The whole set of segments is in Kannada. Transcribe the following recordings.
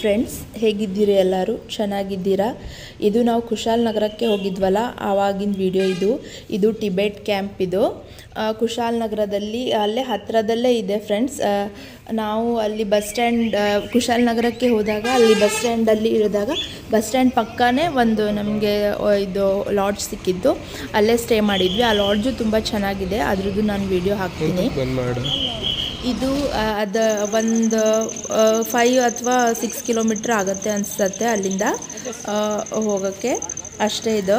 ಹಾಯ್ ಫ್ರೆಂಡ್ಸ್, ಹೇಗಿದ್ದೀರಿ? ಎಲ್ಲರೂ ಚೆನ್ನಾಗಿದ್ದೀರಾ? ಇದು ನಾವು ಕುಶಾಲನಗರಕ್ಕೆ ಹೋಗಿದ್ವಲ್ಲ, ಆವಾಗಿನ ವಿಡಿಯೋ ಇದು ಟಿಬೆಟ್ ಕ್ಯಾಂಪ್. ಇದು ಕುಶಾಲನಗರದಲ್ಲಿ ಅಲ್ಲೇ ಹತ್ತಿರದಲ್ಲೇ ಇದೆ ಫ್ರೆಂಡ್ಸ್. ನಾವು ಅಲ್ಲಿ ಬಸ್ ಸ್ಟ್ಯಾಂಡ್ ಕುಶಾಲನಗರಕ್ಕೆ ಹೋದಾಗ ಅಲ್ಲಿ ಬಸ್ ಸ್ಟ್ಯಾಂಡಲ್ಲಿ ಇಳಿದಾಗ ಬಸ್ ಸ್ಟ್ಯಾಂಡ್ ಪಕ್ಕನೇ ಒಂದು ನಮಗೆ ಇದು ಲಾಡ್ಜ್ ಸಿಕ್ಕಿದ್ದು. ಅಲ್ಲೇ ಸ್ಟೇ ಮಾಡಿದ್ವಿ. ಆ ಲಾಡ್ಜು ತುಂಬ ಚೆನ್ನಾಗಿದೆ, ಅದ್ರದ್ದು ನಾನು ವಿಡಿಯೋ ಹಾಕ್ತೀನಿ. ಇದು ಒಂದು 5 ಅಥವಾ 6 ಕಿಲೋಮೀಟ್ರ್ ಆಗುತ್ತೆ ಅನಿಸುತ್ತೆ ಅಲ್ಲಿಂದ ಹೋಗೋಕ್ಕೆ. ಅಷ್ಟೇ ಇದು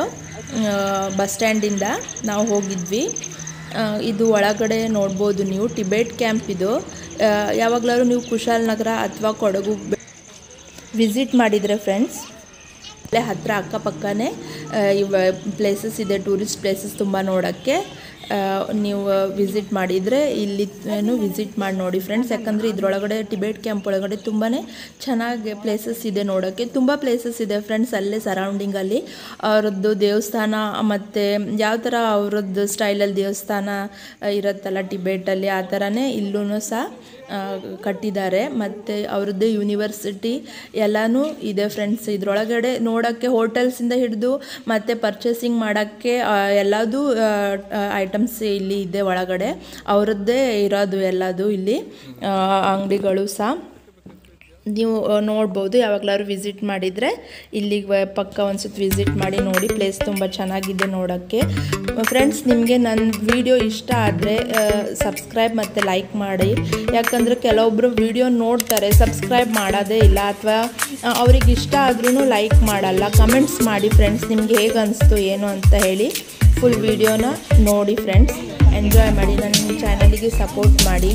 ಬಸ್ ಸ್ಟ್ಯಾಂಡಿಂದ ನಾವು ಹೋಗಿದ್ವಿ. ಇದು ಒಳಗಡೆ ನೋಡ್ಬೋದು ನೀವು, ಟಿಬೆಟ್ ಕ್ಯಾಂಪ್ ಇದು. ಯಾವಾಗಲಾದ್ರೂ ನೀವು ಕುಶಾಲನಗರ ಅಥವಾ ಕೊಡಗು ವಿಸಿಟ್ ಮಾಡಿದರೆ ಫ್ರೆಂಡ್ಸ್, ಅಲ್ಲೇ ಹತ್ತಿರ ಅಕ್ಕಪಕ್ಕನೇ ಪ್ಲೇಸಸ್ ಇದೆ, ಟೂರಿಸ್ಟ್ ಪ್ಲೇಸಸ್ ತುಂಬ ನೋಡೋಕ್ಕೆ. ನೀವು ವಿಸಿಟ್ ಮಾಡಿದರೆ ಇಲ್ಲಿ ವಿಸಿಟ್ ಮಾಡಿ ನೋಡಿ ಫ್ರೆಂಡ್ಸ್. ಯಾಕಂದರೆ ಇದರೊಳಗಡೆ ಟಿಬೆಟ್ ಕ್ಯಾಂಪ್ ಒಳಗಡೆ ತುಂಬಾ ಚೆನ್ನಾಗಿ ಪ್ಲೇಸಸ್ ಇದೆ ನೋಡೋಕ್ಕೆ. ತುಂಬ ಪ್ಲೇಸಸ್ ಇದೆ ಫ್ರೆಂಡ್ಸ್ ಅಲ್ಲೇ ಸರೌಂಡಿಂಗಲ್ಲಿ. ಅವರದ್ದು ದೇವಸ್ಥಾನ ಮತ್ತು ಯಾವ ಥರ ಅವರದ್ದು ಸ್ಟೈಲಲ್ಲಿ ದೇವಸ್ಥಾನ ಇರುತ್ತಲ್ಲ ಟಿಬೆಟಲ್ಲಿ, ಆ ಥರನೇ ಇಲ್ಲೂ ಸಹ ಕಟ್ಟಿದ್ದಾರೆ. ಮತ್ತು ಅವ್ರದ್ದು ಯೂನಿವರ್ಸಿಟಿ ಎಲ್ಲನೂ ಇದೆ ಫ್ರೆಂಡ್ಸ್. ಇದರೊಳಗಡೆ ನೋಡೋಕ್ಕೆ ಹೋಟೆಲ್ಸಿಂದ ಹಿಡಿದು ಮತ್ತು ಪರ್ಚೇಸಿಂಗ್ ಮಾಡೋಕ್ಕೆ ಎಲ್ಲದೂ ಐಟಮ್ಸ್ ಇಲ್ಲಿ ಇದೆ ಒಳಗಡೆ. ಅವರದ್ದೇ ಇರೋದು ಎಲ್ಲದು ಇಲ್ಲಿ ಅಂಗಡಿಗಳು ಸಹ ನೀವು ನೋಡ್ಬೋದು. ಯಾವಾಗಲಾದ್ರು ವಿಸಿಟ್ ಮಾಡಿದರೆ ಇಲ್ಲಿಗೆ ಪಕ್ಕ ಒಂದ್ಸತಿ ವಿಸಿಟ್ ಮಾಡಿ ನೋಡಿ. ಪ್ಲೇಸ್ ತುಂಬ ಚೆನ್ನಾಗಿದೆ ನೋಡೋಕ್ಕೆ ಫ್ರೆಂಡ್ಸ್. ನಿಮಗೆ ನನ್ನ ವಿಡಿಯೋ ಇಷ್ಟ ಆದರೆ ಸಬ್ಸ್ಕ್ರೈಬ್ ಮತ್ತು ಲೈಕ್ ಮಾಡಿ. ಯಾಕಂದರೆ ಕೆಲವೊಬ್ಬರು ವಿಡಿಯೋ ನೋಡ್ತಾರೆ, ಸಬ್ಸ್ಕ್ರೈಬ್ ಮಾಡೋದೇ ಇಲ್ಲ, ಅಥವಾ ಅವ್ರಿಗೆ ಇಷ್ಟ ಆದ್ರೂ ಲೈಕ್ ಮಾಡಲ್ಲ. ಕಮೆಂಟ್ಸ್ ಮಾಡಿ ಫ್ರೆಂಡ್ಸ್, ನಿಮ್ಗೆ ಹೇಗೆ ಅನಿಸ್ತು ಏನು ಅಂತ ಹೇಳಿ. ಫುಲ್ ವಿಡಿಯೋನ ನೋಡಿ ಫ್ರೆಂಡ್ಸ್, ಎಂಜಾಯ್ ಮಾಡಿ, ನನ್ನ ಚಾನಲಿಗೆ ಸಪೋರ್ಟ್ ಮಾಡಿ.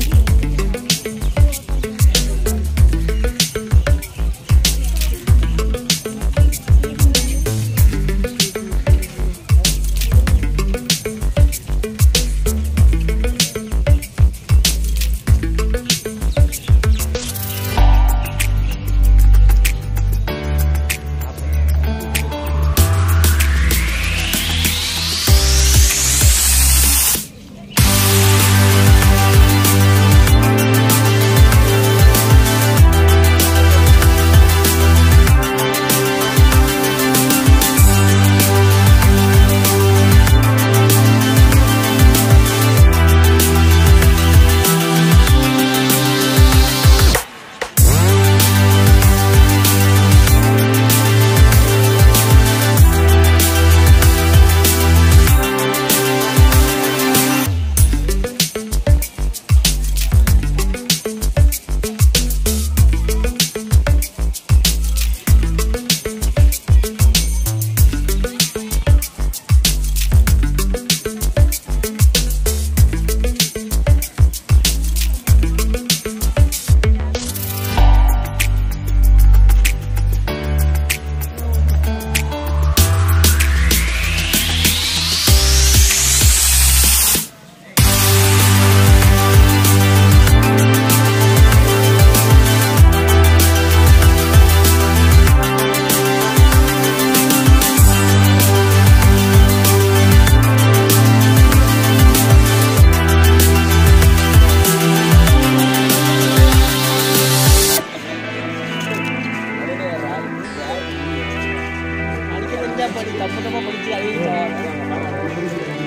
படிச்சு